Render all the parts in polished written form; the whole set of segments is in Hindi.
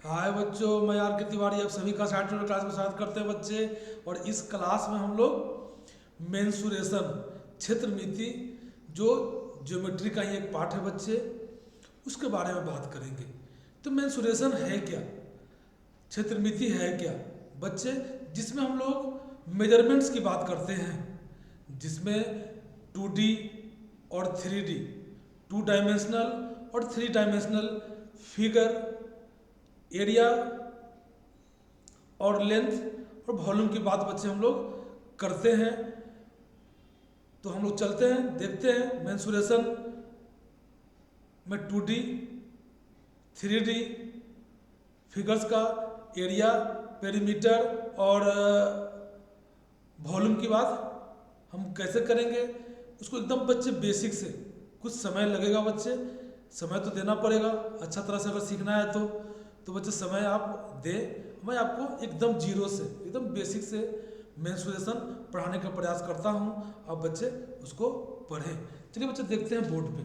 हाय बच्चों, मैं आर के तिवारी आप सभी का साइंस क्लास में स्वागत करते हैं बच्चे। और इस क्लास में हम लोग मेंसुरेशन क्षेत्रमिति जो ज्योमेट्री का ही एक पार्ट है बच्चे, उसके बारे में बात करेंगे। तो मेंसुरेशन है क्या, क्षेत्रमिति है क्या बच्चे, जिसमें हम लोग मेजरमेंट्स की बात करते हैं, जिसमें 2D और 3D, 2 डायमेंशनल और 3 डायमेंशनल फिगर, एरिया और लेंथ और वॉल्यूम की बात बच्चे हम लोग करते हैं। तो हम लोग चलते हैं, देखते हैं मेंसुरेशन में 2D 3D फिगर्स का एरिया, पेरीमीटर और वॉल्यूम की बात हम कैसे करेंगे। उसको एकदम बच्चे बेसिक से, कुछ समय लगेगा बच्चे, समय तो देना पड़ेगा अच्छा तरह से अगर सीखना है तो बच्चे समय आप दें। मैं आपको एकदम जीरो से, एकदम बेसिक से मेंसुरेशन पढ़ाने का प्रयास करता हूं, आप बच्चे उसको पढ़ें। चलिए बच्चे देखते हैं बोर्ड पे।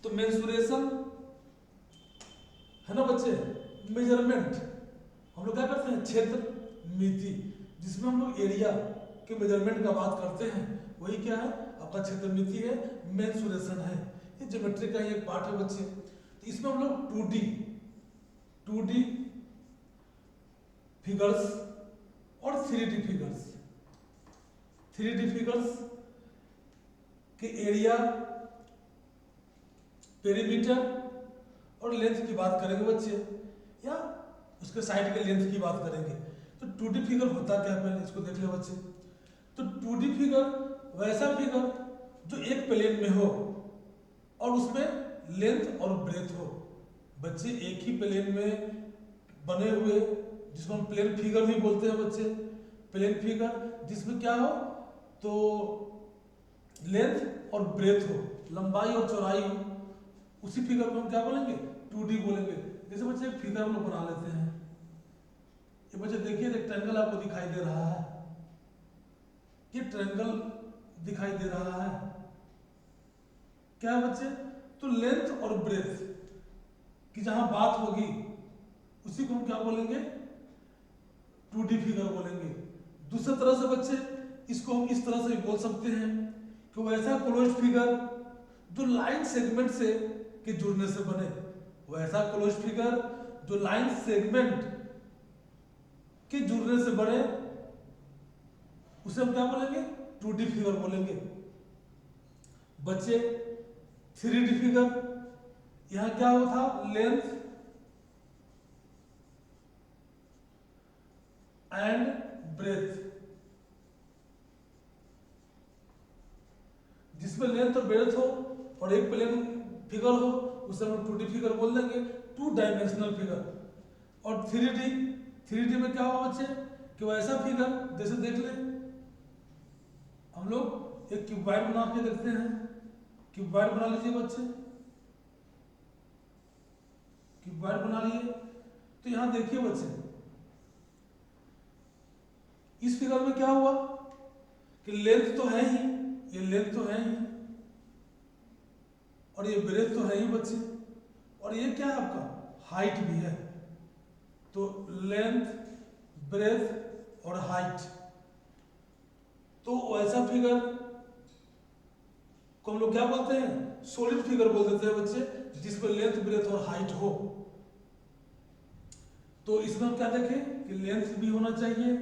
तो मेंसुरेशन है ना बच्चे, मेजरमेंट हम लोग क्या करते हैं, क्षेत्र मिति, जिसमें हम लोग एरिया के मेजरमेंट का बात करते हैं, वही क्या है आपका क्षेत्र मिति है, मेंसुरेशन है। ये ज्योमेट्री का ही एक पार्ट है बच्चे। तो इसमें हम लोग 2D फिगर्स और 3D फिगर्स, 3D फिगर्स के एरिया, पेरीमीटर और लेंथ की बात करेंगे बच्चे, या उसके साइड के लेंथ की बात करेंगे। तो 2D फिगर होता क्या, पहले इसको देख ले बच्चे। तो 2D फिगर वैसा फिगर जो एक प्लेन में हो और उसमें लेंथ और ब्रेथ हो बच्चे, एक ही प्लेन में बने हुए, जिसको हम प्लेन फिगर भी बोलते हैं बच्चे। प्लेन फिगर जिसमें क्या हो, तो लेंथ और ब्रेथ हो, लंबाई और चौड़ाई हो, उसी फिगर को हम क्या बोलेंगे, 2D बोलेंगे। जैसे बच्चे एक फिगर हम लोग बना लेते हैं। ये बच्चे देखिए रेक्टेंगल आपको दिखाई दे रहा है, ये ट्रायंगल दिखाई दे रहा है, क्या है बच्चे, तो लेंथ और ब्रेथ की जहां बात होगी उसी को हम क्या बोलेंगे, 2D फिगर बोलेंगे। दूसरी तरह से बच्चे इसको हम इस तरह से भी बोल सकते हैं कि वैसा क्लोज्ड फिगर जो लाइन सेगमेंट से के जुड़ने से बने, वैसा क्लोज्ड फिगर जो लाइन सेगमेंट के जुड़ने से बने, उसे हम क्या बोलेंगे, 2D फिगर बोलेंगे बच्चे। 3D फिगर यहां क्या होता, लेंथ एंड ब्रेथ, जिसमें लेंथ और ब्रेथ हो और एक प्लेन फिगर हो, उसे हम 2D फिगर बोल देंगे, 2 डायमेंशनल फिगर। और 3D में क्या होगा बच्चे, कि वैसा फिगर जैसे देख ले, हम लोग एक क्यूबॉइड बना के देखते हैं। क्यूबॉइड बना लीजिए बच्चे, क्यूबॉइड बना लिए। तो यहां देखिए बच्चे, इस फिगर में क्या हुआ कि लेंथ तो है ही, ये लेंथ तो है ही, और ये ब्रेथ तो है ही बच्चे, और ये क्या है आपका, हाइट भी है। तो लेंथ, ब्रेथ और हाइट, तो वैसा फिगर को हम लोग क्या बोलते हैं, सॉलिड फिगर बोल देते हैं बच्चे, जिसमें लेंथ, ब्रेथ और हाइट हो। तो इसमें हम क्या देखें कि लेंथ भी होना चाहिए,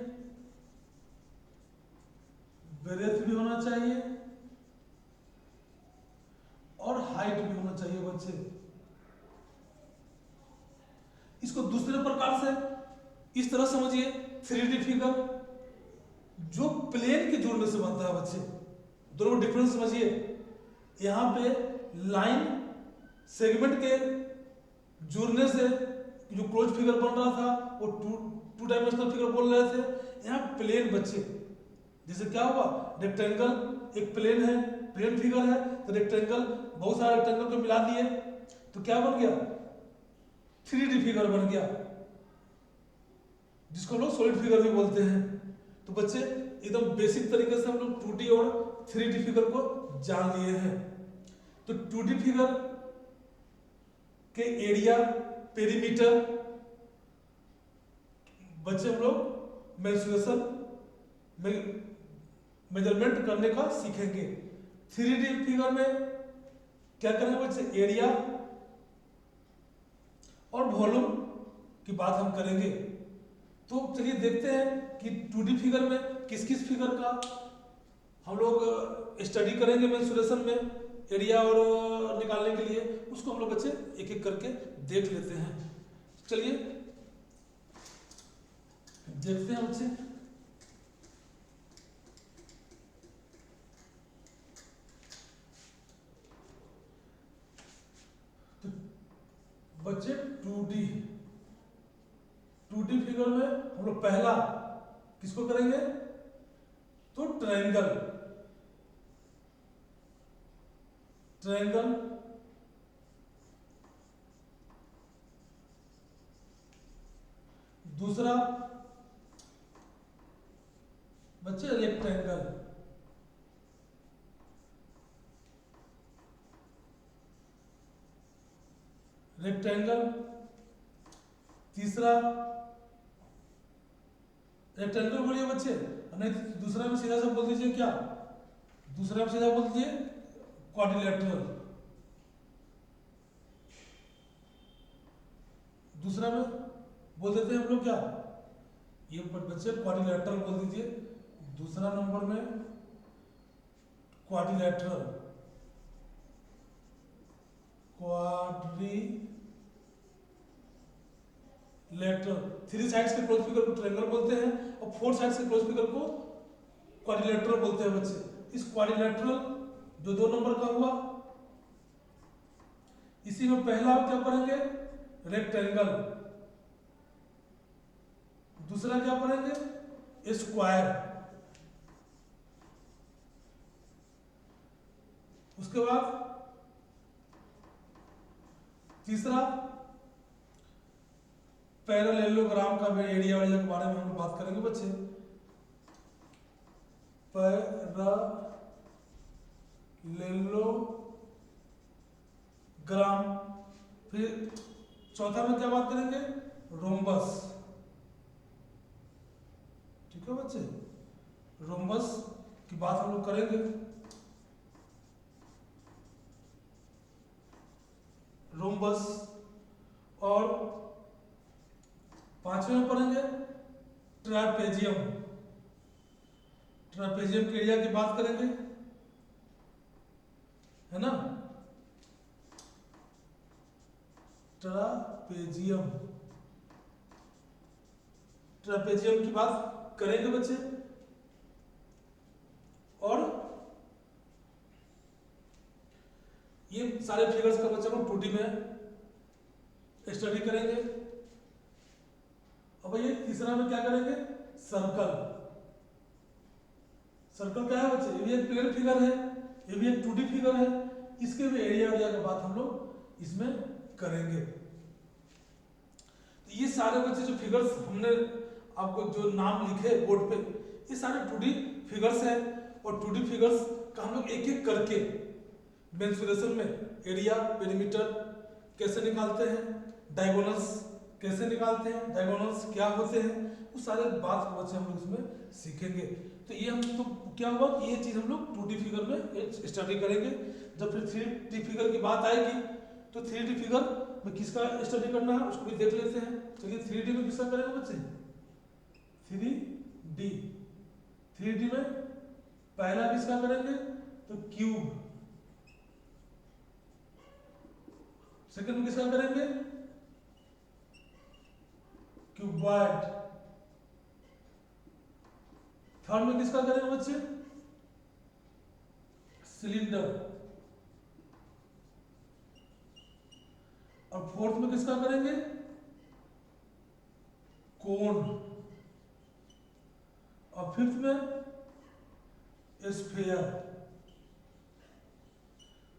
ब्रेथ भी होना चाहिए और हाइट भी होना चाहिए बच्चे। इसको दूसरे प्रकार से इस तरह समझिए, 3D फिगर जो प्लेन के जुड़ने से बनता है बच्चे, दोनों में डिफरेंस समझिए। यहां पे लाइन सेगमेंट के जुड़ने से जो क्लोज फिगर बन रहा था वो 2 डायमेंशनल फिगर बोल रहे थे। यहां प्लेन बच्चे, जैसे क्या हुआ, रेक्टेंगल एक प्लेन है, प्लेन फिगर है, तो रेक्टेंगल, बहुत सारे रेक्टेंगल को मिला दिए तो क्या बन गया, 3D फिगर बन गया, जिसको लोग सॉलिड फिगर भी बोलते हैं। तो बच्चे एकदम बेसिक तरीके से हम लोग 2D और 3D फिगर को जान लिए हैं। तो 2D फिगर के एरिया, पेरीमीटर बच्चे हम लोग मेंस्ट्रुएशन में मेजरमेंट करने का सीखेंगे। 3D फिगर में क्या करेंगे बच्चे, एरिया और वॉल्यूम की बात हम करेंगे। तो चलिए देखते हैं कि 2D फिगर में किस किस फिगर का हम लोग स्टडी करेंगे मेंस्ट्रुएशन में एरिया और निकालने के लिए। उसको हम लोग बच्चे एक एक करके देख लेते हैं। चलिए देखते हैं बच्चे। तो बच्चे 2D फिगर में हम लोग पहला किसको करेंगे, तो ट्रायंगल। दूसरा बच्चे रेक्टेंगल। तीसरा रेक्टेंगल बोलिए बच्चे, नहीं दूसरा में सीधा सा बोल दीजिए क्या, दूसरा में सीधा बोल दीजिए क्वाड्रिलेटरल। दूसरा में बोल देते हैं हम लोग क्या, ये बच्चे क्वाड्रिलेटरल बोल दीजिए। दूसरा नंबर में क्वाड्रिलेटरल, थ्री साइड्स के क्लोज फिगर को ट्रायंगल बोलते हैं और फोर साइड्स के क्लोज फिगर को क्वाड्रिलेटरल बोलते हैं बच्चे। इस क्वाड्रिलेटरल जो 2 नंबर का हुआ, इसी में पहला क्या पढ़ेंगे, रेक्टेंगल। दूसरा क्या पढ़ेंगे, स्क्वायर। उसके बाद तीसरा पैरेललोग्राम का एरिया वाले के बारे में हम लोग बात करेंगे बच्चे। पैरेललोग्राम। फिर चौथा में क्या बात करेंगे, रोम्बस। ठीक है बच्चे, रोम्बस की बात हम लोग करेंगे। रोम्बस। और पांचवें में पढ़ेंगे ट्रापेजियम। ट्रापेजियम के एरिया की बात करेंगे, है ना। ट्रापेजियम की बात करेंगे बच्चे। और ये सारे फिगर्स का बच्चे हम 2D में स्टडी करेंगे। अब ये तीसरा में क्या करेंगे, सर्कल। सर्कल क्या है बच्चे, ये भी एक प्लेन फिगर है, ये भी एक 2D फिगर है। इसके भी एरिया की बात हम लोग इसमें करेंगे। तो ये सारे बच्चे जो फिगर्स हमने आपको जो नाम लिखे बोर्ड पे, ये सारे 2D फिगर्स हैं। और 2D फिगर्स का हम लोग एक एक करके मेंस्ट्रुएशन में एरिया, पेरीमीटर कैसे निकालते हैं, डायगोनल्स कैसे निकालते हैं, डायगोनल्स क्या होते हैं, वो सारे बात को बच्चे हम लोग इसमें सीखेंगे। तो ये हम तो क्या हुआ कि ये चीज़ हम लोग 2D फिगर में स्टडी करेंगे। जब फिर 3D फिगर की बात आएगी तो 3D फिगर में किसका स्टडी करना है उसको भी देख लेते हैं। चलिए 3D में किसका करेंगे बच्चे, 3D में पहला किसका करेंगे, तो क्यूब। सेकंड में किसका करेंगे, क्यूबॉइड। थर्ड में किसका करेंगे बच्चे, सिलेंडर। और फोर्थ में किसका करेंगे, कोन। और फिफ्थ में स्फीयर।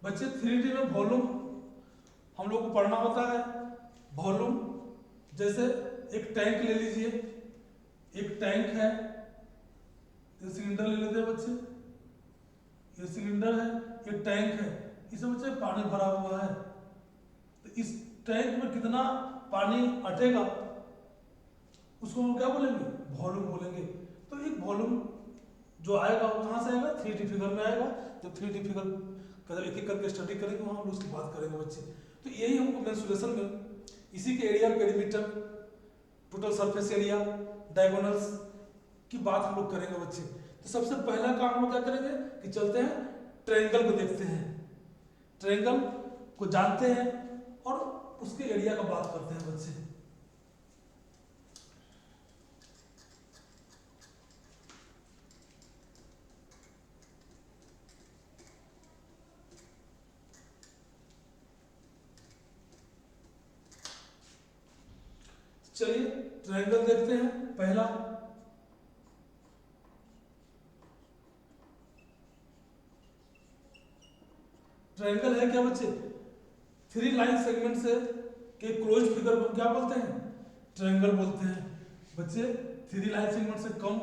बच्चे 3D में वॉल्यूम हम लोग को पढ़ना होता है। वॉल्यूम जैसे एक टैंक ले लीजिए, एक टैंक है, ये सिलेंडर ले लेते हैं बच्चे, ये सिलेंडर है, ये टैंक है, इसमें बच्चे पानी भरा हुआ है। तो इस टैंक में कितना पानी अटेगा उसको हम क्या बोलेंगे, वॉल्यूम बोलेंगे। तो एक वॉल्यूम जो आएगा वो कहाँ से आएगा, 3D फिगर में आएगा। जब 3D फिगर का जब एक एक करके स्टडी करेंगे वहाँ हम लोग उसकी बात करेंगे बच्चे। तो यही हमको मेंसुरेशन में इसी के area, perimeter, total surface area, diagonals की बात हम लोग करेंगे बच्चे। तो सबसे पहला काम हम लोग क्या करेंगे कि चलते हैं ट्रायंगल को देखते हैं, ट्रायंगल को जानते हैं और उसके एरिया का बात करते हैं बच्चे। चलिए ट्रायंगल देखते हैं। पहला ट्रायंगल है क्या बच्चे, 3 लाइन सेगमेंट से के क्लोज फिगर को क्या बोलते हैं, ट्रायंगल बोलते हैं बच्चे। 3 लाइन सेगमेंट से कम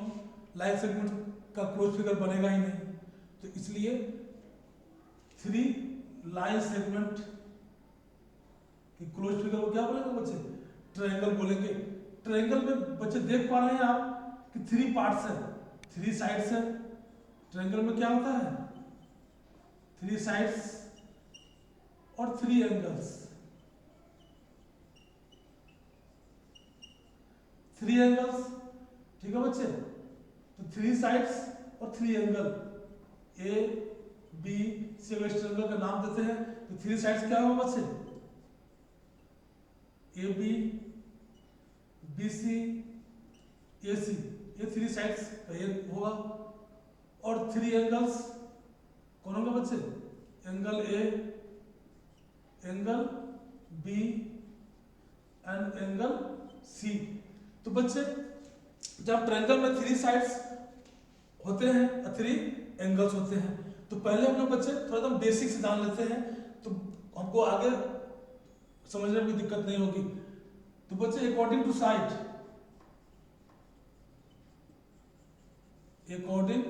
लाइन सेगमेंट का क्लोज फिगर बनेगा ही नहीं, तो इसलिए 3 लाइन सेगमेंट के क्लोज फिगर को क्या बोलेंगे बच्चे, ट्रायंगल बोलेंगे। ट्रायंगल में बच्चे देख पा रहे हैं आप कि 3 पार्ट्स है, 3 साइड्स है। ट्रायंगल में क्या होता है, 3 साइड्स और 3 एंगल्स। 3 एंगल्स, ठीक है बच्चे। तो 3 साइड्स और 3 एंगल, ए बी सी, अगर इस ट्रायंगल का नाम देते हैं तो 3 साइड्स क्या होगा बच्चे, ए बी, बी सी, ए सी, ये 3 साइड्स का ये होगा। और 3 एंगल्स कौन होंगे बच्चे, angle A, angle B and angle C. तो बच्चे जब ट्रायंगल में 3 साइड्स होते हैं और 3 एंगल्स होते हैं, तो पहले हम लोग बच्चे थोड़ा एकदम बेसिक से जान लेते हैं, तो हमको आगे समझने में कोई दिक्कत नहीं होगी। तो बच्चे according to side, according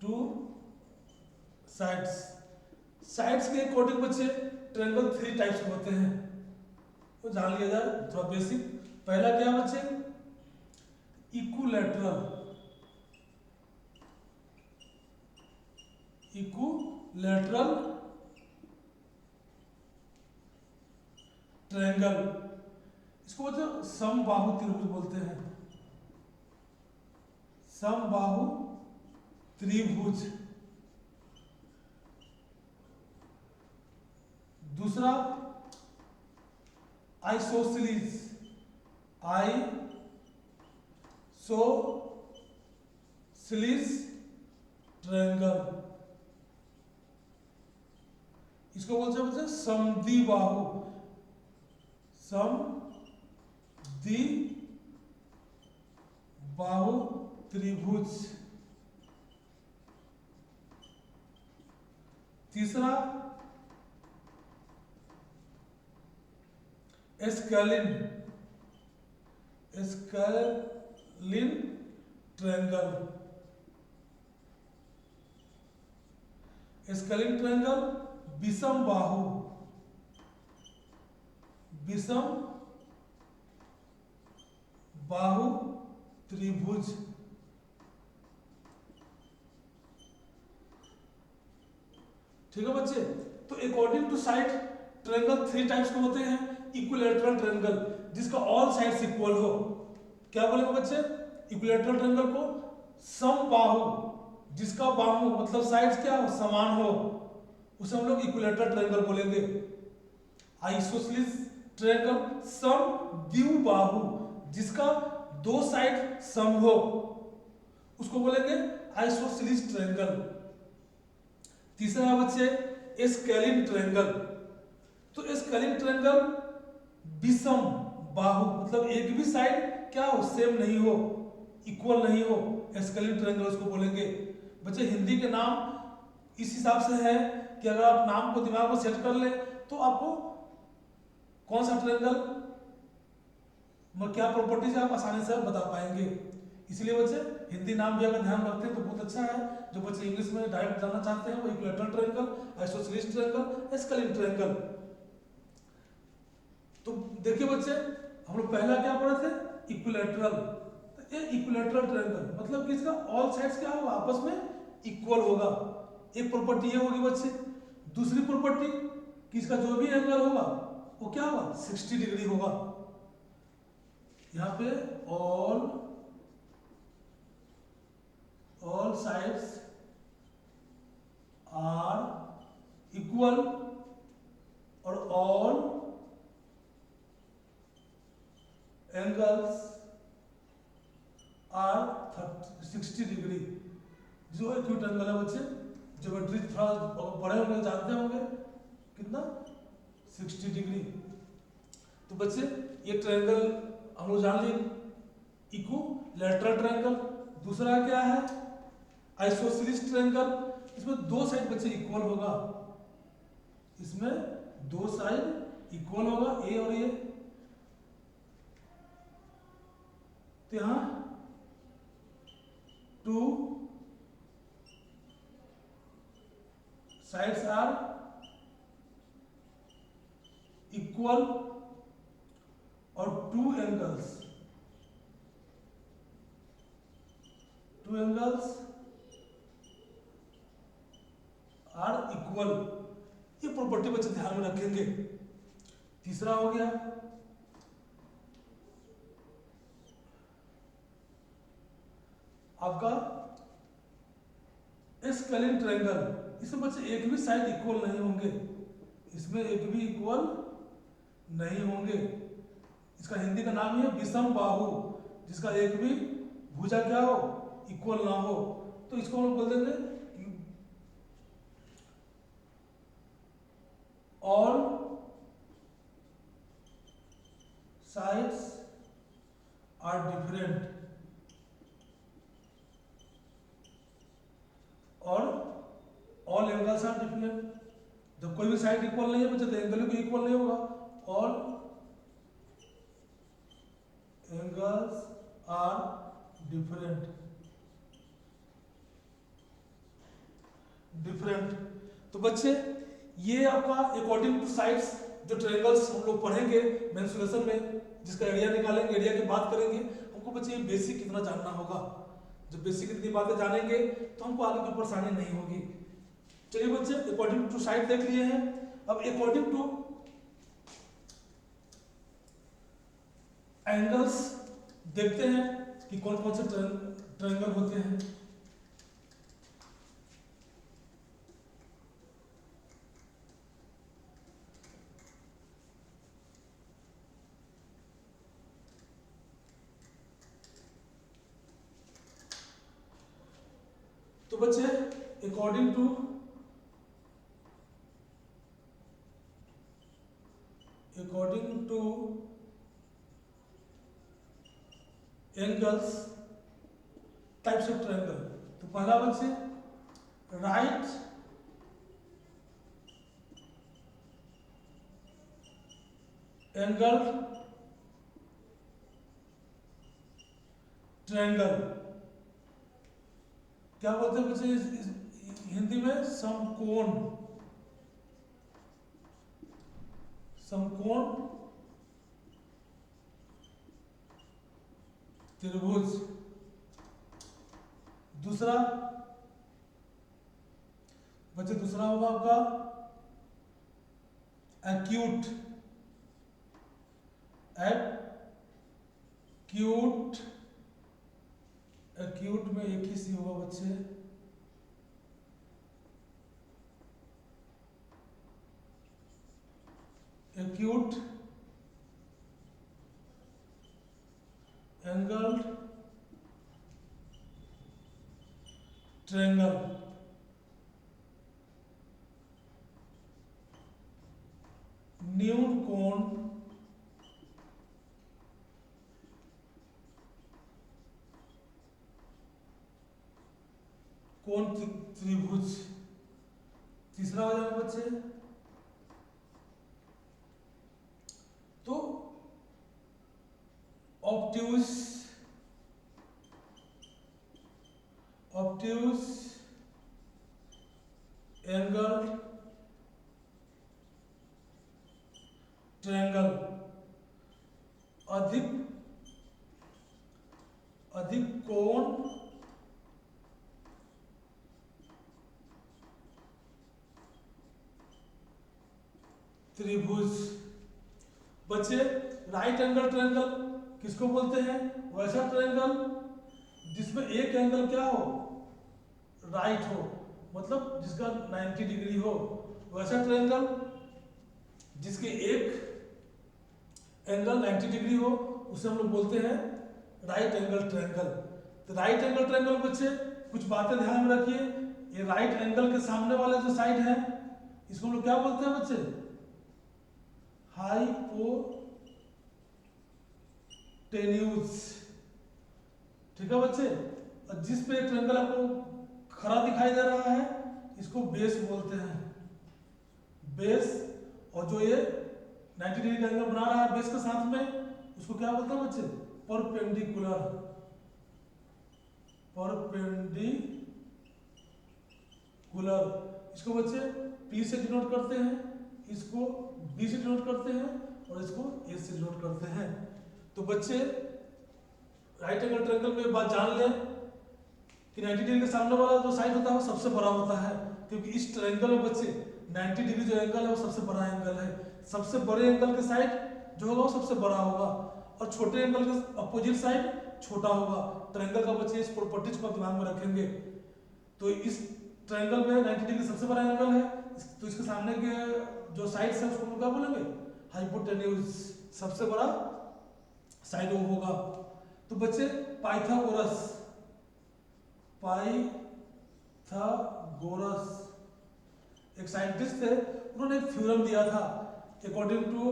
to sides, sides के अकॉर्डिंग बच्चे ट्रायंगल 3 टाइप्स के होते हैं, तो जान लिया जाए थोड़ा बेसिक। पहला क्या बच्चे, इक्विलैटरल, इक्विलैटरल ट्रायंगल, इसको बच्चे समबाहु त्रिभुज बोलते हैं, समबाहु त्रिभुज। दूसरा आइसोसेलेस, आइसोसेलेस ट्रायंगल, इसको बोलते हैं बच्चे समद्विबाहु, समद्विबाहु त्रिभुज। तीसरा एस्केलिन, एस्केलिन ट्रायंगल, एस्केलिन ट्रायंगल विषम बाहु, विषम बाहु त्रिभुज। ठीक है बच्चे। तो according to side triangle 3 types के होते हैं। इक्विलैटरल ट्रायंगल जिसका ऑल साइड्स इक्वल हो, क्या बोलेंगे बच्चे, इक्विलैटरल ट्रायंगल को समबाहु, जिसका बाहु मतलब साइड्स क्या हो, समान हो, उसे हम लोग इक्विलैटरल ट्रायंगल बोलेंगे। आइसोसेलेस ट्रायंगल समद्विबाहु, जिसका 2 साइड सम हो, उसको बोलेंगे आइसोसेलेस ट्रायंगल। तीसरा है बच्चे एस्केलिन ट्रायंगल। तो एस्केलिन ट्रायंगल विषम बाहु, मतलब एक भी साइड क्या हो, सेम नहीं हो, इक्वल नहीं हो, एस्केलिन ट्रायंगल उसको बोलेंगे। बच्चे हिंदी के नाम इस हिसाब से है कि अगर आप नाम को दिमाग में सेट कर ले तो आपको कौन सा ट्रायंगल क्या प्रॉपर्टीज है आप आसानी से बता पाएंगे। इसलिए बच्चे हिंदी नाम भी अगर ध्यान रखते हैं तो बहुत अच्छा है। जो बच्चे इंग्लिश में डायरेक्ट जानना चाहते हैं वो equilateral triangle, isosceles triangle, scalene triangle. तो देखिए बच्चे हम लोग पहला क्या पढ़े थे, इक्विलेटरल। तो ये इक्विलेटरल ट्रायंगल मतलब कि इसका ऑल साइड्स क्या होगा, आपस में इक्वल होगा। एक प्रॉपर्टी ये होगी बच्चे। दूसरी प्रॉपर्टी कि इसका जो भी एंगल होगा वो क्या होगा, 60 डिग्री होगा। यहाँ पे ऑल साइड्स आर इक्वल और ऑल एंगल्स आर 60 डिग्री। जो एक्यूट एंगल है बच्चे, ज्योमेट्री थोड़ा पढ़े होंगे, जानते होंगे कितना, 60 डिग्री। तो बच्चे ये ट्रायंगल हम लोग जान लिए, इक्विलैटरल ट्रायंगल। दूसरा क्या है, आइसोसेलेस ट्रायंगल। इसमें दो साइड बच्चे इक्वल होगा, इसमें दो साइड इक्वल होगा, ए और ए। तो यहां टू साइड्स आर इक्वल और टू एंगल्स आर इक्वल। ये प्रॉपर्टी बच्चे ध्यान में रखेंगे। तीसरा हो गया आपका स्केलिन ट्रायंगल। इसमें बच्चे एक भी साइड इक्वल नहीं होंगे, इसमें एक भी इक्वल नहीं होंगे। इसका हिंदी का नाम ही है विषम बाहु, जिसका एक भी भुजा क्या हो, इक्वल ना हो। तो इसको हम लोग बोल देंगे ऑल साइड्स आर डिफरेंट और ऑल एंगल्स आर डिफरेंट। जब कोई भी साइड इक्वल नहीं है बच्चे तो एंगल भी इक्वल नहीं होगा। All angles are different. तो बच्चे ये आपका अकॉर्डिंग टू साइड्स जो ट्रायंगल्स हम लोग पढ़ेंगे मेंसुरेशन में, जिसका एरिया निकालेंगे, एरिया की बात करेंगे। हमको बच्चे ये बेसिक कितना जानना होगा। जब बेसिक इतनी बातें जानेंगे तो हमको आगे कोई परेशानी नहीं होगी। चलिए बच्चे अकॉर्डिंग टू साइड देख लिए हैं। अब अकॉर्डिंग टू एंगल्स देखते हैं कि कौन कौन से ट्रायंगल होते हैं। तो बच्चे according two angles types of triangle. तो पहला बच्चे राइट एंगल ट्रायंगल क्या बोलते हैं बच्चे हिंदी में, समकोण त्रिभुज। दूसरा बच्चे दूसरा होगा आपका एक्यूट में एक ही सी होगा बच्चे, एक्यूट एंगल ट्रायंगल। न्यून कोण त्रिभुज। तीसरा हो जाएगा बच्चे तो ऑब्ट्यूज एंगल ट्रायंगल। और अधिक कोण त्रिभुज। बच्चे राइट एंगल ट्रायंगल किसको बोलते हैं? वैसा ट्रायंगल जिसमें एक एंगल क्या हो, राइट हो, मतलब जिसका 90 डिग्री हो। वैसा ट्रायंगल जिसके एक एंगल 90 डिग्री हो उसे हम लोग बोलते हैं राइट एंगल ट्रायंगल। तो राइट एंगल ट्रायंगल बच्चे कुछ बातें ध्यान में रखिए। ये राइट एंगल के सामने वाले जो साइड है इसको हम लोग क्या बोलते हैं बच्चे? हाइपोटेन्यूज। ठीक है बच्चे। और जिस पे ट्रायंगल आपको खड़ा दिखाई दे रहा है इसको बेस बोलते हैं, बेस। और जो ये 90 डिग्री का एंगल बना रहा है बेस के साथ में उसको क्या बोलते हैं बच्चे? परपेंडिकुलर। परपेंडिकुलर इसको बच्चे P से डिनोट करते हैं, इसको B से डिनोट करते हैं और इसको A से डिनोट करते हैं। तो बच्चे राइट एंगल ट्रायंगल में बात जान लें कि 90 डिग्री के सामने वाला जो साइड होता है वो सबसे बड़ा होता है, क्योंकि इस ट्रायंगल में बच्चे 90 डिग्री जो एंगल है वो सबसे बड़ा एंगल है। सबसे बड़े एंगल के साइड जो होगा वो सबसे बड़ा होगा और छोटे एंगल के अपोजिट साइड छोटा होगा। ट्रायंगल का बच्चे इस प्रॉपर्टीज को दिमाग में रखेंगे। तो इस ट्रायंगल में 90 डिग्री सबसे बड़ा एंगल है, तो इसके सामने के जो साइड्स है उसको हम क्या बोलेंगे? हाइपोटेन्यूज। सबसे बड़ा साइड वो होगा। तो बच्चे पाइथागोरस एक साइंटिस्ट थे, उन्होंने एक थ्योरम दिया था अकॉर्डिंग टू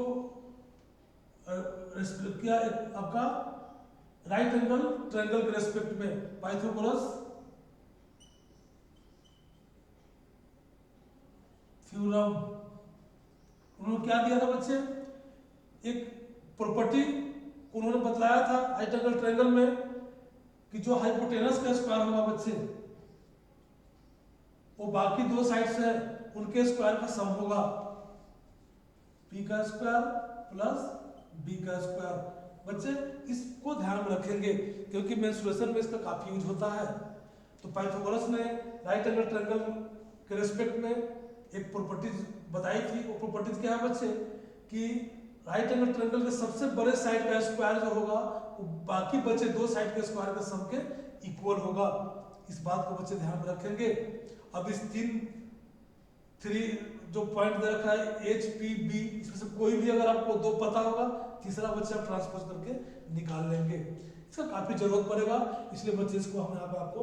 क्या आपका राइट एंगल ट्रायंगल के रेस्पेक्ट में पाइथागोरस थ्योरम। उन्होंने क्या दिया था बच्चे? एक प्रॉपर्टी उन्होंने बतलाया था राइट एंगल ट्रायंगल में कि जो हाइपोटेनस का स्क्वायर होगा बच्चे वो बाकी दो साइड्स है उनके स्क्वायर का सम होगा, P का स्क्वायर प्लस B का स्क्वायर। बच्चे इसको ध्यान में रखेंगे क्योंकि मेंसुरेशन में इसका काफी यूज होता है। तो पाइथागोरस ने राइट एंगल ट्रायंगल के रेस्पेक्ट में एक प्रॉपर्टीज बताई थी। वो प्रॉपर्टीज क्या है बच्चे कि राइट एंगल ट्रायंगल के सबसे बड़े साइड का स्क्वायर जो होगा वो बाकी बचे दो साइड के स्क्वायर के सम के इक्वल होगा। इस बात को बच्चे ध्यान में रखेंगे। अब इस थ्री जो पॉइंट दे रखा है H P B, इसमें से कोई भी अगर आपको दो पता होगा तीसरा बच्चे आप ट्रांसपोज करके निकाल लेंगे। इसका काफी जरूरत पड़ेगा, इसलिए बच्चे इसको हम यहाँ पे आपको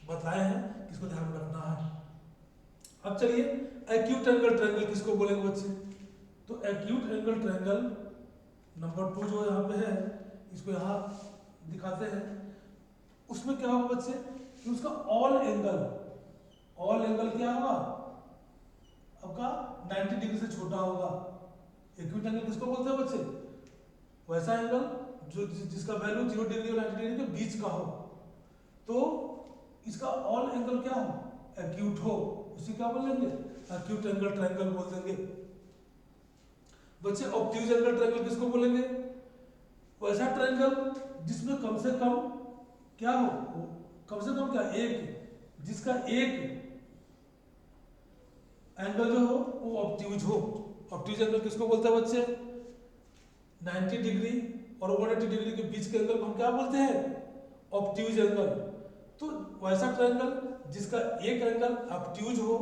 बताए हैं कि इसको ध्यान में रखना है। अब चलिए एक्यूट एंगल ट्रायंगल किसको बोलेंगे बच्चे? तो एक्यूट एंगल ट्रायंगल नंबर 2 जो यहाँ पे है इसको यहाँ दिखाते हैं। उसमें क्या होगा बच्चे कि उसका ऑल एंगल क्या होगा आपका 90 डिग्री से छोटा होगा। एक्यूट एंगल किसको बोलते हैं बच्चे? वैसा एंगल जो जिसका वैल्यू 0 डिग्री और 90 डिग्री के बीच का हो। तो इसका ऑल एंगल क्या हो? एक्यूट हो, उसी क्या बोलेंगे? एक्यूट एंगल ट्रायंगल बोल देंगे। बच्चे ऑब्ट्यूज एंगल ट्रायंगल किसको बोलेंगे? वैसा ट्रायंगल जिसमें कम से कम क्या हो, कम से कम क्या एक, जिसका एक एंगल जो हो वो ऑब्ट्यूज हो। ऑब्ट्यूज एंगल किसको बोलते हैं बच्चे? 90 डिग्री और 180 डिग्री के बीच के एंगल को हम क्या बोलते हैं? Obtuse angle. तो वैसा ट्रायंगल जिसका एक एंगल ऑब्ट्यूज हो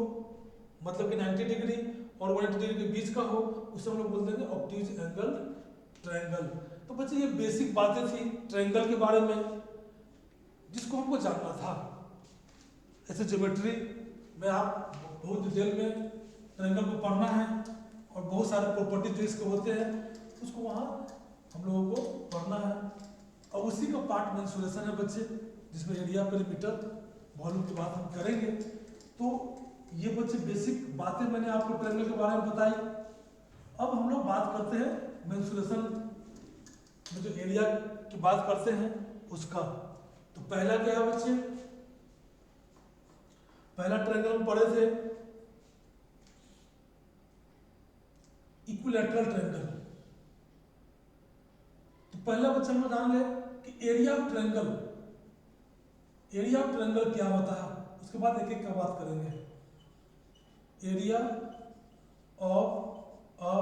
मतलब कि 90 डिग्री और 180 डिग्री के बीच का हो उसे हम लोग बोल देंगे ऑब्ट्यूज एंगल ट्रायंगल। तो बच्चे ये बेसिक बातें थी ट्रायंगल के बारे में जिसको हमको जानना था। ऐसे ज्योमेट्री में आप बहुत डिटेल में ट्रायंगल को पढ़ना है और बहुत सारे प्रॉपर्टीज जो इसके होते हैं उसको वहाँ हम लोगों को पढ़ना है। और उसी का पार्ट मेंसुरेशन है बच्चे, जिसमें एरिया पेरीमीटर वॉल्यूम की बात हम करेंगे। तो ये बच्चे बेसिक बातें मैंने आपको ट्रायंगल के बारे में बताई। अब हम लोग बात करते हैं मेंसुरेशन में जो एरिया की बात करते हैं उसका। तो पहला क्या है बच्चे? पहला ट्रायंगल हम पढ़े थे इक्विलैटरल ट्रायंगल। पहला बच्चा हम जान ले कि area of triangle, area of triangle क्या होता है, उसके बाद एक एक का बात करेंगे। एरिया ऑफ अ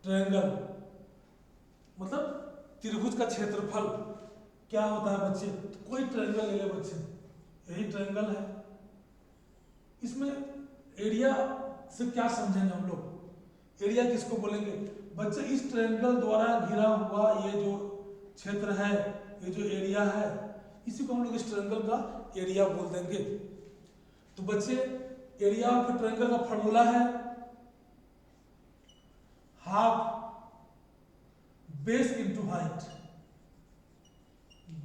ट्रायंगल मतलब त्रिभुज का क्षेत्रफल क्या होता है बच्चे। तो कोई ट्रायंगल ले ले बच्चे, यही ट्रायंगल है, इसमें एरिया से क्या समझेंगे हम लोग, एरिया किसको बोलेंगे बच्चे। इस ट्रायंगल द्वारा घिरा हुआ ये जो क्षेत्र है, ये जो एरिया है, इसी को हम लोग इस ट्रायंगल का एरिया बोल देंगे। तो बच्चे एरिया ऑफ ट्रायंगल का फॉर्मूला है half base into height,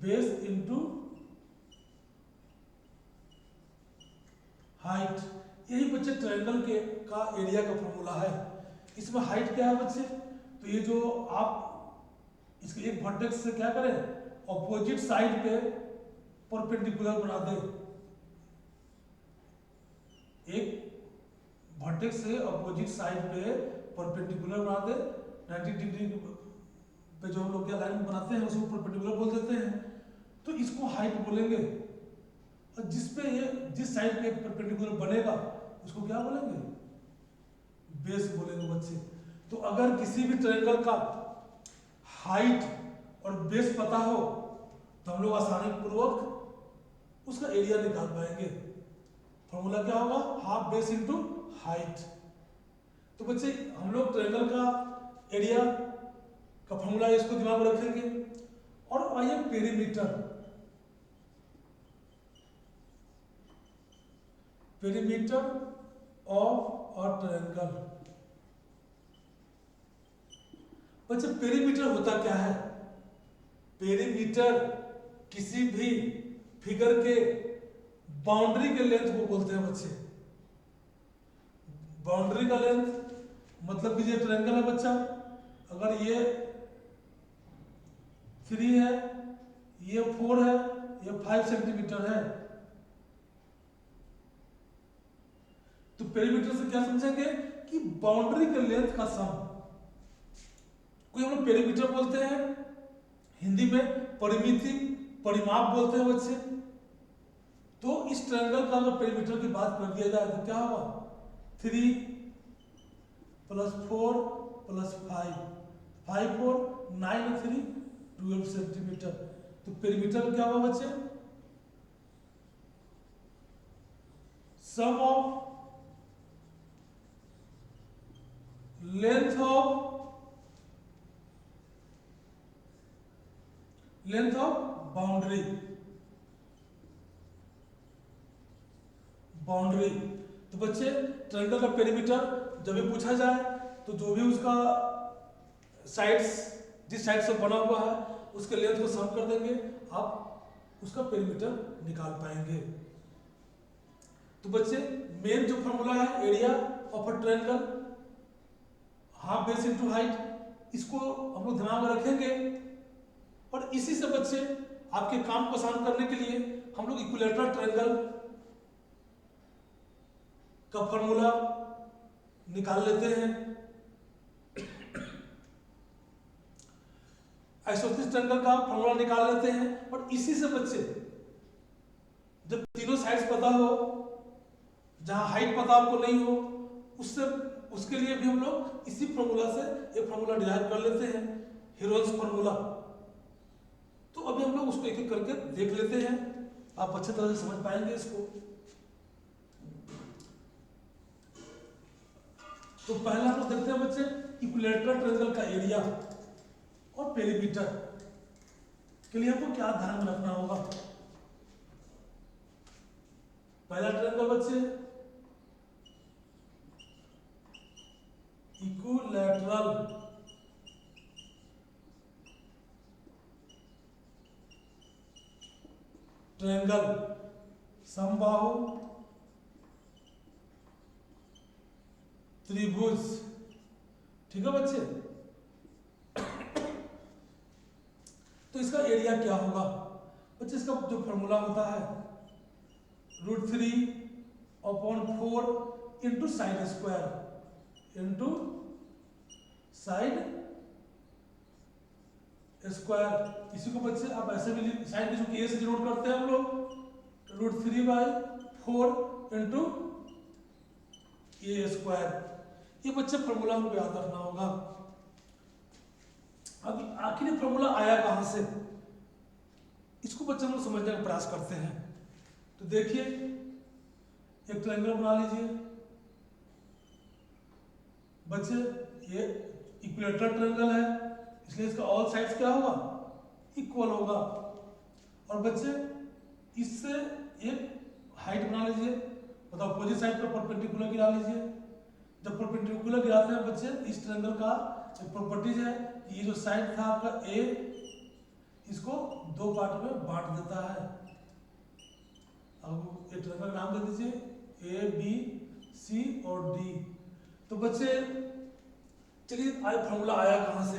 base into height, यही बच्चे ट्रायंगल के का एरिया का फॉर्मूला है। इसमें हाइट क्या है बच्चे, तो ये जो आप इसके एक वर्टेक्स से क्या करें, ऑपोजिट साइड पे परपेंडिकुलर बना दे, एक वर्टेक्स से ऑपोजिट साइड पे परपेंडिकुलर बना दे, 90 डिग्री पे जो हम लोग क्या लाइन बनाते हैं उसको परपेंडिकुलर बोल देते हैं, तो इसको हाइट बोलेंगे। और जिस पे ये जिस साइड पे परपेंडिकुलर बनेगा उसको क्या बोलेंगे, बेस बोलेंगे बच्चे। तो अगर किसी भी ट्रायंगल का हाइट और बेस पता हो तो हम लोग आसानी पूर्वक उसका एरिया निकाल पाएंगे। फॉर्मूला क्या होगा, हाफ बेस इंटू हाइट। तो बच्चे हम लोग ट्रायंगल का एरिया का फॉर्मूला इसको दिमाग में रखेंगे। और आइए perimeter, perimeter of a triangle. बच्चे पेरीमीटर होता क्या है, पेरीमीटर किसी भी फिगर के बाउंड्री के लेंथ को बोलते हैं बच्चे। बाउंड्री का लेंथ मतलब कि ये ट्रायंगल है बच्चा, अगर ये 3 है, ये 4 है, ये 5 सेंटीमीटर है, तो पेरीमीटर से क्या समझेंगे कि बाउंड्री के लेंथ का सम, कोई हम लोग पेरीमीटर बोलते हैं, हिंदी में परिमिति परिमाप बोलते हैं बच्चे। तो इस ट्रायंगल का अगर पेरीमीटर की बात कर दिया जाए तो क्या होगा, 3 + 4 + 5, 5 4 9 3 12 सेंटीमीटर। तो पेरीमीटर क्या होगा बच्चे, sum of length of boundary, boundary. तो बच्चे ट्रायंगल का पेरीमीटर जब भी पूछा जाए तो जो भी उसका साइड्स जिस साइड से बना हुआ है उसके लेंथ को सम कर देंगे, आप उसका पेरीमीटर निकाल पाएंगे। तो बच्चे मेन जो फॉर्मूला है area of a triangle, half base into height, इसको हम लोग दिमाग में रखेंगे। और इसी से बच्चे आपके काम को आसान करने के लिए हम लोग इक्विलैटरल ट्रायंगल का फॉर्मूला निकाल लेते हैं। आइसोसेलेस ट्रायंगल का फॉर्मूला निकाल लेते हैं। और इसी से बच्चे जब तीनों साइड्स पता हो, जहां हाइट पता आपको नहीं हो, उससे उसके लिए भी हम लोग इसी फॉर्मूला से एक फॉर्मूला डिराइव कर लेते हैं, हीरोन्स फॉर्मूला। तो अभी हम लोग उसको एक एक करके देख लेते हैं, आप अच्छे तरह से समझ पाएंगे इसको। तो पहला हम लोग देखते हैं बच्चे इक्विलैटरल ट्रायंगल का एरिया और पेरीमीटर के लिए हमको क्या ध्यान में रखना होगा। पहला ट्रायंगल बच्चे इक्विलैटरल ट्रायंगल, समबाहु त्रिभुज, ठीक है बच्चे। तो इसका एरिया क्या होगा बच्चे, इसका जो फॉर्मूला होता है √3/4 into sine square into side square, इसी को बच्चे आप ऐसे भी साइड जो कि ए से डिनोट करते हैं हम लोग, √3/4 इंटू ए स्क्वायर। ये बच्चे फॉर्मूला हमको याद रखना होगा। अब आखिर फॉर्मूला आया कहां से, इसको बच्चे हम लोग समझने का प्रयास करते हैं। तो देखिए एक ट्रायंगल बना लीजिए बच्चे, ये इक्विलेटरल ट्रायंगल है, इसलिए इसका ऑल साइड्स क्या होगा, इक्वल होगा। और बच्चे इससे एक हाइट बना लीजिए, मतलब अपोजिट साइड पर परपेंडिकुलर गिरा लीजिए। जब परपेंडिकुलर गिराते हैं बच्चे, इस ट्रायंगल का एक प्रॉपर्टीज है, ये जो साइड था आपका ए, इसको दो पार्ट में बांट देता है। अब एक ट्रायंगल का नाम दे दीजिए ए बी सी और डी। तो बच्चे चलिए आज फॉर्मूला आया कहां से,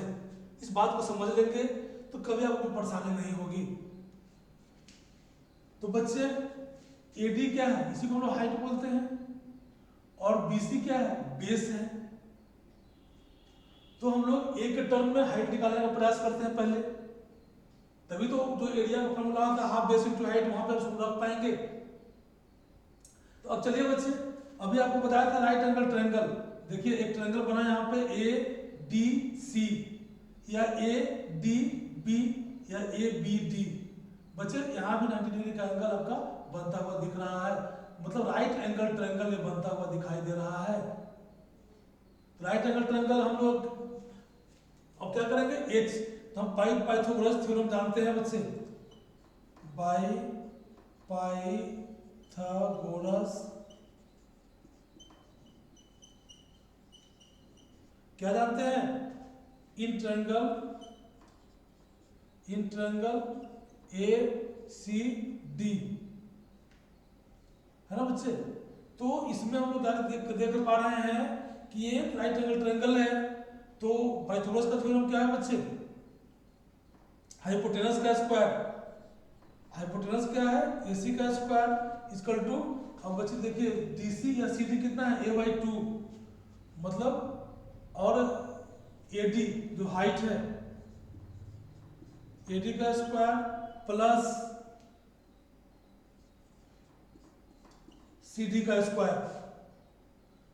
इस बात को समझ लेंगे तो कभी आपको परेशानी नहीं होगी। तो बच्चे एडी क्या है, इसी को हम लोग हाइट बोलते हैं, और बीसी क्या है, बेस है। तो हम लोग ए के टर्म में हाइट निकालने का प्रयास करते हैं पहले, तभी तो जो एरिया का फॉर्मूला आता है हाफ बेस इंटू हाइट, वहां पे हम रख पाएंगे। तो अब चलिए बच्चे, अभी आपको बताया था राइट एंगल ट्रायंगल। देखिए एक ट्रायंगल बना यहाँ पे ए डी सी, या ए डी बी, या ए बी डी। बच्चे यहाँ भी 90 डिग्री का एंगल आपका बनता हुआ दिख रहा है, मतलब राइट एंगल ट्रायंगल में बनता हुआ दिखाई दे रहा है। राइट एंगल ट्रायंगल हम लोग अब क्या करेंगे, एच, तो हम पाइथागोरस थ्योरम जानते हैं बच्चे, पाइथागोरस क्या जानते हैं, in triangle A C D, है ना बच्चे। तो इसमें हम लोग देख पा रहे हैं कि ये राइट एंगल ट्रायंगल है। तो पाइथागोरस का थ्योरम क्या है बच्चे, हाइपोटेनस का स्क्वायर, हाइपोटेनस क्या है, एसी का स्क्वायर इक्वल टू, अब बच्चे देखिए डीसी या सीडी कितना है, a/2, मतलब, और एडी जो हाइट है, एडी का स्क्वायर प्लस सीडी का स्क्वायर।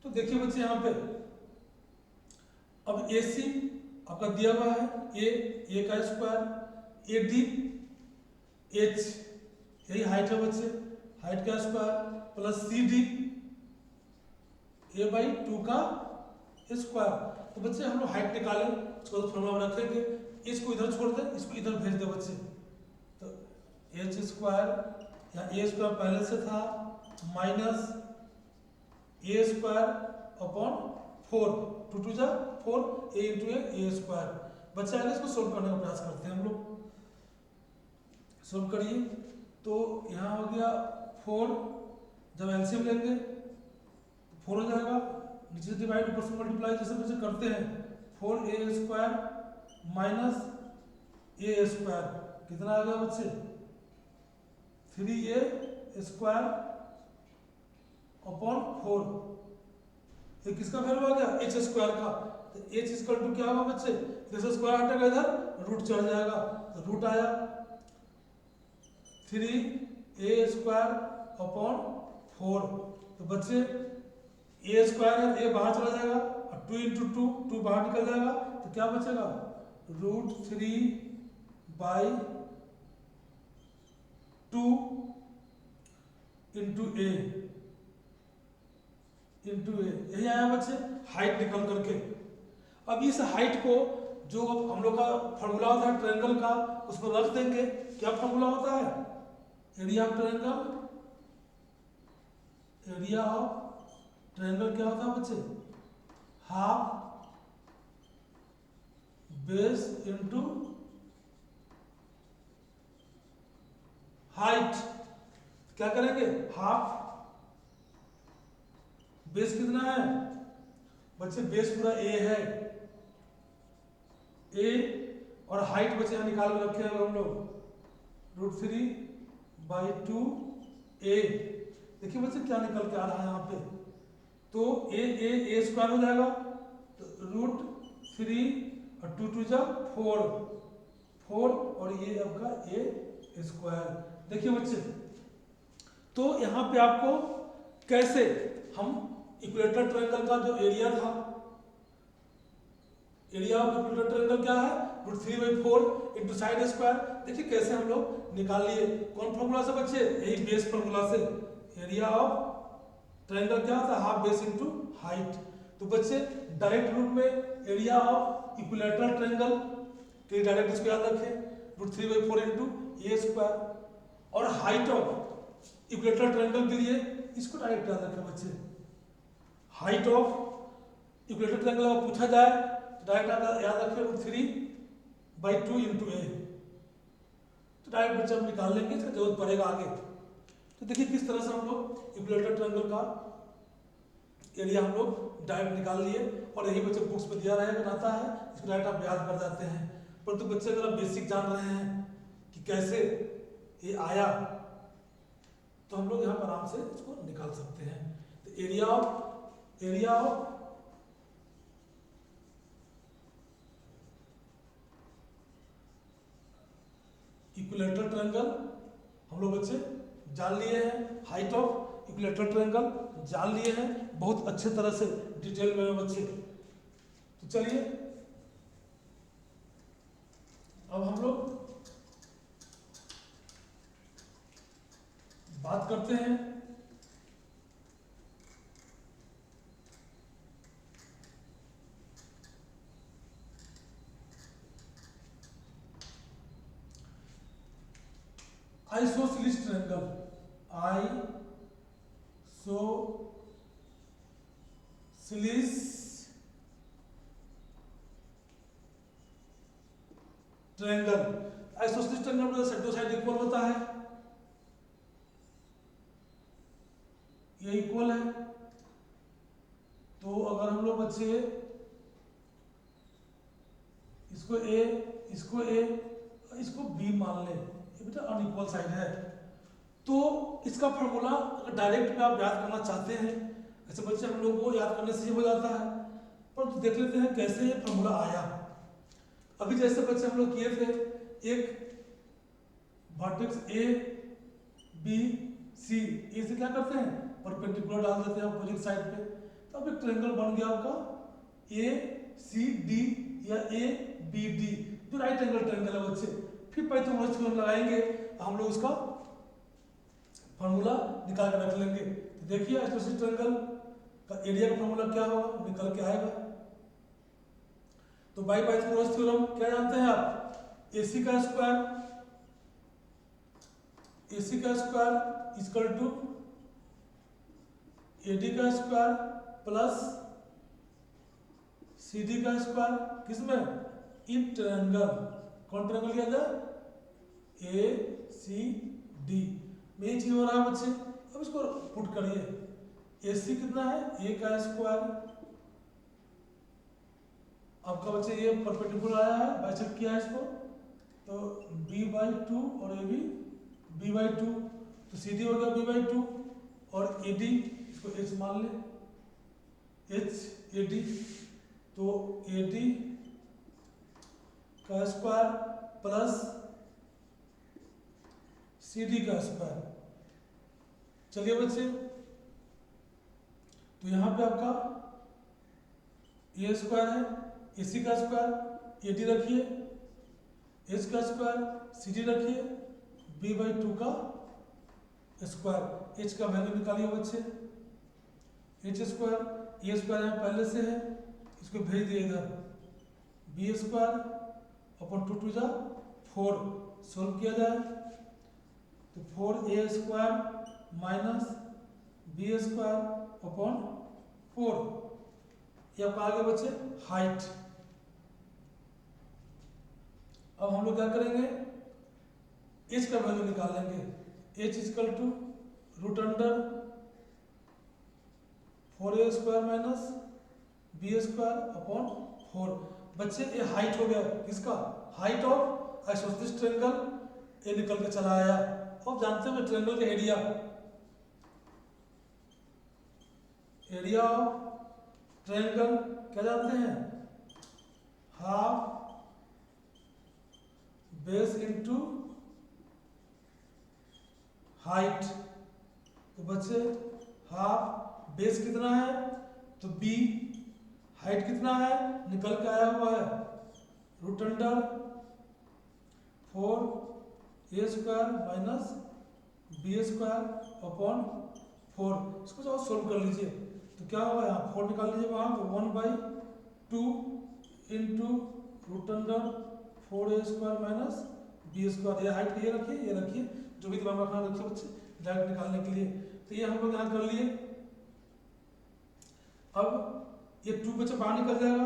तो देखिए बच्चे यहाँ पे अब एसी आपका दिया हुआ है ए का स्क्वायर, एडी एच, यही हाइट है बच्चे, हाइट का स्क्वायर प्लस सीडी a/2 का स्क्वायर। तो बच्चे हम लोग हाइट निकालें, उसको फॉर्मूला में रखेंगे, इसको इधर छोड़ दें, इसको इधर भेज दें बच्चे। तो एच स्क्वायर या ए स्क्वायर पहले से था माइनस ए स्क्वायर अपॉन 4, 2 2 जा 4, ए इंटू ए स्क्वायर। बच्चे आगे इसको सोल्व करने का प्रयास करते हैं हम लोग, सोल्व करिए। तो यहाँ हो गया 4, जब एलसीएम लेंगे 4 हो जाएगा, नीचे डिवाइड ऊपर से मल्टीप्लाई जैसे बच्चे करते हैं, 4a स्क्वायर माइनस ए स्क्वायर कितना आ गया बच्चे, 3a स्क्वायर अपॉन 4। ये किसका वैल्यू आ गया, एच स्क्वायर का। तो एच इक्वल टू क्या होगा बच्चे, जैसे स्क्वायर हटेगा इधर रूट चढ़ जाएगा, तो रूट आया 3a स्क्वायर अपॉन 4। तो बच्चे ए स्क्वायर है, ए बाहर चला जाएगा, और 2 इंटू 2 बाहर निकल जाएगा, तो क्या बचेगा, √3/2 इंटू ए, यही आया बच्चे हाइट निकल करके। अब इस हाइट को जो हम लोग का फॉर्मूला होता है ट्रायंगल का, उस पर रख देंगे। क्या फॉर्मूला होता है, area of triangle, area of triangle क्या होता है बच्चे, हाफ बेस इंटू हाइट। क्या करेंगे, हाफ बेस कितना है बच्चे, बेस पूरा ए है, ए, और हाइट बच्चे यहाँ निकाल के रखे हैं हम लोग √3/2a। देखिए बच्चे क्या निकल के आ रहा है यहाँ पे, तो ए स्क्वायर हो जाएगा, तो 3 और 2 2 जा 4 4 और ये आपका ए स्क्वायर। देखिए बच्चे, तो यहाँ पे आपको कैसे हम इक्वेटर ट्रायंगल का जो एरिया था, एरिया ऑफ इक्वेटर ट्रायंगल क्या है, √3/4 इंटू साइड स्क्वायर। देखिए कैसे हम लोग निकाल लिए, कौन फॉर्मूला से बच्चे, यही बेस फॉर्मूला से। एरिया ऑफ ट्रायंगल क्या था, हाफ बेस इंटू हाइट। तो बच्चे डायरेक्ट रूप में एरिया ऑफ इक्विलैटरल ट्रायंगल के डायरेक्ट इसको याद रखें, √3/4 इंटू ए स्क्वायर। और हाइट ऑफ इक्विलैटरल ट्रायंगल के लिए इसको डायरेक्ट याद रखें बच्चे, हाइट ऑफ इक्विलैटरल ट्रायंगल अगर पूछा जाए तो डायरेक्ट याद रखें √3/2 इंटू ए। तो डायरेक्ट बच्चे हम निकाल लेंगे, इसका जरूरत पड़ेगा आगे। तो देखिए किस तरह से हम लोग इक्विलैटरल ट्रायंगल का एरिया हम लोग डायरेक्ट निकाल लिए, और यही बच्चे बुक्स में दिया रहेगा आता है, इसको डायरेक्ट आप याद कर जाते हैं। परंतु बच्चे अगर आप बेसिक जान रहे हैं कि कैसे ये आया, तो हम लोग यहाँ पर आराम से इसको निकाल सकते हैं। तो एरिया ऑफ इक्विलैटरल ट्रायंगल हम लोग बच्चे जान लिए हैं, हाइट ऑफ इक्विलैटरल ट्रायंगल जान लिए हैं बहुत अच्छे तरह से डिटेल में बच्चे। तो चलिए अब हम लोग बात करते हैं isosceles triangle. Isosceles triangle, isosceles triangle में सेंटर साइड इक्वल होता है, ये इक्वल है। तो अगर हम लोग बच्चे इसको ए, इसको ए, इसको बी मान लें, ये बेटा अनइक्वल साइड है, तो इसका फॉर्मूला अगर डायरेक्ट में आप याद करना चाहते हैं, ऐसे बच्चे हम लोग को याद करने से ही हो जाता है, पर तो देख लेते हैं कैसे ये फॉर्मूला आया। अभी जैसे बच्चे हम लोग किए थे, एक वर्टेक्स ए बी सी, ए से क्या करते हैं परपेंडिकुलर डाल देते हैं अपोजिट साइड पे, तो अब एक ट्रायंगल बन गया आपका ए सी डी या ए बी डी, जो राइट एंगल ट्रायंगल है बच्चे। फिर पाइथागोरस थ्योरम लगाएंगे, हम लोग इसका फॉर्मूला निकाल कर रख लेंगे। तो देखिए आइसोसेलेस ट्रायंगल का एरिया का फॉर्मूला क्या होगा, निकल के आएगा। तो बाय पाइथागोरस थ्योरम क्या जानते हैं आप, AC का स्क्वायर इक्वल टू AD का स्क्वायर प्लस CD का स्क्वायर, किसमें, इन ट्रायंगल। कौन ट्रायंगल किया था, ACD में ये चीज हो रहा है बच्चे। अब इसको पुट करिए, AC कितना है, A का स्क्वायर, आपका बच्चे ये परपेंडिकुलर आया है, बाइसेक्ट किया है इसको, तो B/2 और AB B/2, तो CD हो गया B/2 और AD इसको H मान ले, AD, तो AD का स्क्वायर प्लस CD का स्क्वायर। चलिए बच्चे, तो यहाँ पे आपका A स्क्वायर है, AC का स्क्वायर AD रखिए, H का स्क्वायर CD रखिए, B/2 का स्क्वायर, H का वैल्यू निकालिए बच्चे, H स्क्वायर, A स्क्वायर यहाँ पहले से है, इसको भेज दिए इधर, B स्क्वायर अपॉन 2 2 जा 4, सोल्व किया जाए तो 4A square minus B square upon 4, ये आपका आगे बच्चे हाइट। अब हम लोग क्या करेंगे, H का वैल्यू निकाल लेंगे, H equal to √4A square minus B square upon 4। बच्चे ये हाइट हो गया, किसका, हाइट ऑफ आइसोसेलेस ट्रायंगल, ये निकल के चला आया। अब जानते हैं ट्रायंगल का एरिया, एरिया ऑफ ट्रायंगल क्या जानते हैं, हाफ बेस इंटू हाइट। तो बच्चे हाफ बेस कितना है तो b, हाइट कितना है निकल के आया हुआ है root under 4a square minus b square upon 4। इसको जो सोल्व कर लीजिए तो क्या होगा, यहाँ 4 निकाल लीजिए वहाँ, तो 1/2 into root under 4a square minus b square. ये हाइट ये रखिए, जो भी दिमाग में रखना रखिए बच्चे डायरेक्ट निकालने के लिए। तो ये हम लोग यहाँ कर लिए। अब ये 2 बच्चे बाहर निकल जाएगा,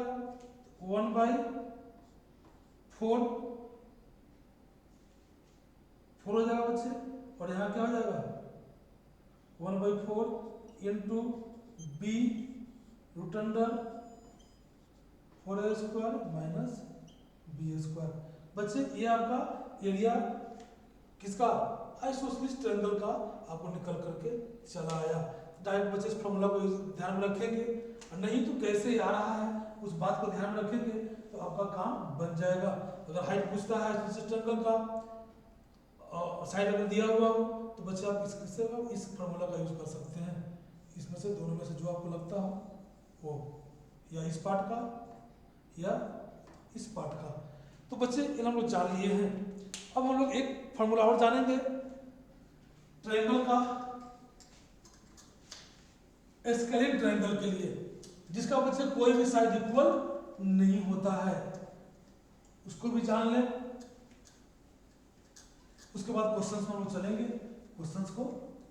1/4 हो जाएगा बच्चे, और यहाँ क्या हो जाएगा 1/4 into b root under 4a square minus b square. बच्चे ये आपका एरिया किसका, आइसोसेलेस ट्रायंगल का आपको निकल करके चला आया। डायरेक्ट बच्चे इस फॉर्मूला को ध्यान में रखेंगे, और नहीं तो कैसे आ रहा है उस बात को ध्यान में रखेंगे तो आपका काम बन जाएगा। अगर हाइट पूछता है आइसोसेलेस ट्रायंगल का, साइड अगर दिया हुआ हो तो बच्चे आप इस फॉर्मूला का यूज कर सकते हैं। इसमें से दोनों में से जो आपको लगता हो वो, या इस पार्ट का या इस पार्ट का। तो बच्चे इन हम लोग जान लिए हैं। अब हम लोग एक फॉर्मूला और जानेंगे ट्रायंगल का, स्केलिन ट्रायंगल के लिए, जिसका बच्चे कोई भी साइड इक्वल नहीं होता है, उसको भी जान लें। उसके बाद क्वेश्चंस में हम लोग चलेंगे, क्वेश्चंस को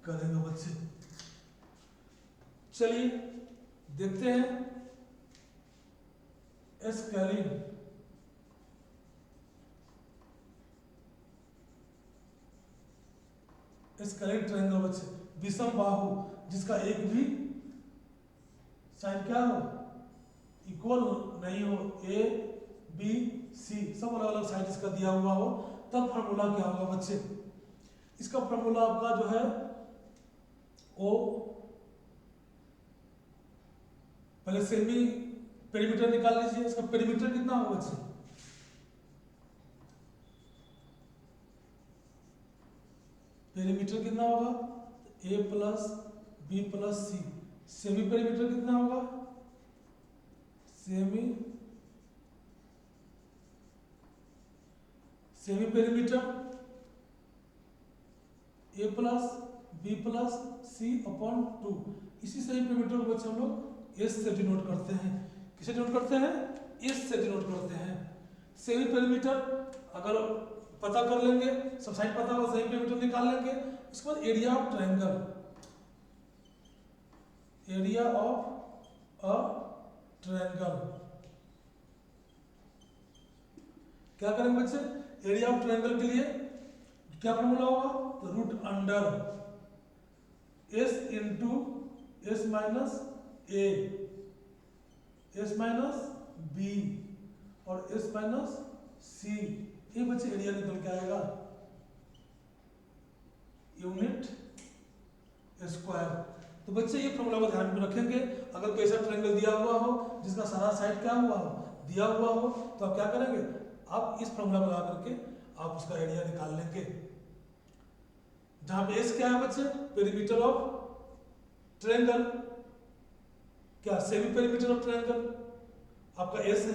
करेंगे बच्चे। चलिए देखते हैं स्केलिन। स्केलिन ट्रायंगल बच्चे विषम बाहु जिसका एक भी साइड क्या हो इक्वल नहीं हो, ए बी सी सब अलग अलग साइड इसका दिया हुआ हो, तब फॉर्मूला क्या होगा बच्चे। इसका फॉर्मूला आपका जो है ओ, पहले सेमी पेरीमीटर निकाल लीजिए। इसका पेरीमीटर कितना होगा बच्चे, पेरीमीटर कितना होगा a plus B plus C. Semi perimeter कितना होगा, semi perimeter a plus B plus C upon 2। इसी सेमी पेरीमीटर को बच्चे हम लोग s से डिनोट करते हैं। किसे डिनोट करते हैं, s से डिनोट करते हैं। सेमी पेरीमीटर अगर पता कर लेंगे, सब साइड पता होगा, सेमी पेरीमीटर निकाल लेंगे। उसके बाद area of triangle, area of a triangle क्या करेंगे बच्चे, एरिया ऑफ ट्रायंगल के लिए क्या फॉर्मूला होगा, तो root under s into s minus a, s minus b और एस माइनस सी। ये बच्चे एरिया निकल के आएगा यूनिट स्क्वायर। तो बच्चे ये फॉर्मूला को ध्यान में रखेंगे। अगर कोई ऐसा ट्रायंगल दिया हुआ हो जिसका सारा साइड क्या हुआ हो, दिया हुआ हो, तो आप क्या करेंगे, आप इस फॉर्मूला को लगा करके आप उसका एरिया निकाल लेंगे। जहां पे एस क्या है बच्चे, पेरीमीटर ऑफ ट्रायंगल, क्या सेमी पेरीमीटर ऑफ ट्रायंगल आपका एस है,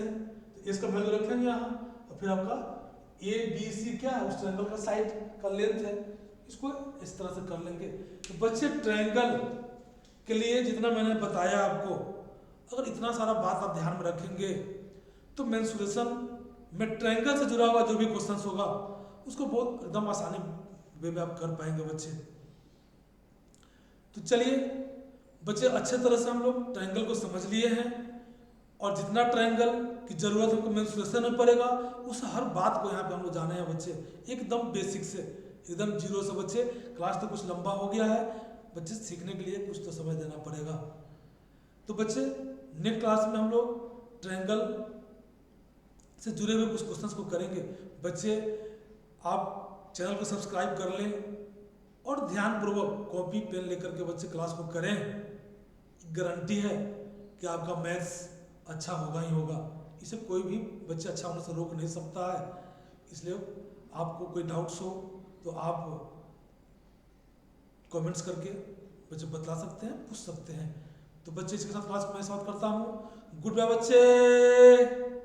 तो एस का वैल्यू रखेंगे यहाँ, और फिर आपका ए बी सी क्या है उस ट्रायंगल का साइड का लेंथ है, इसको इस तरह से कर लेंगे। तो बच्चे ट्रायंगल के लिए जितना मैंने बताया आपको, अगर इतना सारा बात आप ध्यान में रखेंगे तो मेंसुरेशन में ट्रायंगल से जुड़ा हुआ जो भी क्वेश्चंस होगा उसको बहुत एकदम आसानी वे में आप कर पाएंगे बच्चे। तो चलिए बच्चे अच्छे तरह से हम लोग ट्रायंगल को समझ लिए हैं, और जितना ट्रायंगल की जरूरत हमको मेंसुरेशन में पड़ेगा उस हर बात को यहाँ पे हम लोग जाने हैं बच्चे, एकदम बेसिक से, एकदम जीरो से। बच्चे क्लास तो कुछ लंबा हो गया है, बच्चे सीखने के लिए कुछ तो समय देना पड़ेगा। तो बच्चे नेक्स्ट क्लास में हम लोग ट्रायंगल से जुड़े हुए कुछ क्वेश्चंस को करेंगे। बच्चे आप चैनल को सब्सक्राइब कर लें और ध्यानपूर्वक कॉपी पेन लेकर के बच्चे क्लास को करें। गारंटी है कि आपका मैथ्स अच्छा होगा ही होगा, इसे कोई भी बच्चा अच्छा होने से रोक नहीं सकता है। इसलिए आपको कोई डाउट्स हो तो आप कमेंट्स करके बच्चे बतला सकते हैं, पूछ सकते हैं। तो बच्चे इसके साथ क्लास को मैं समाप्त करता हूँ। गुड बाय बच्चे।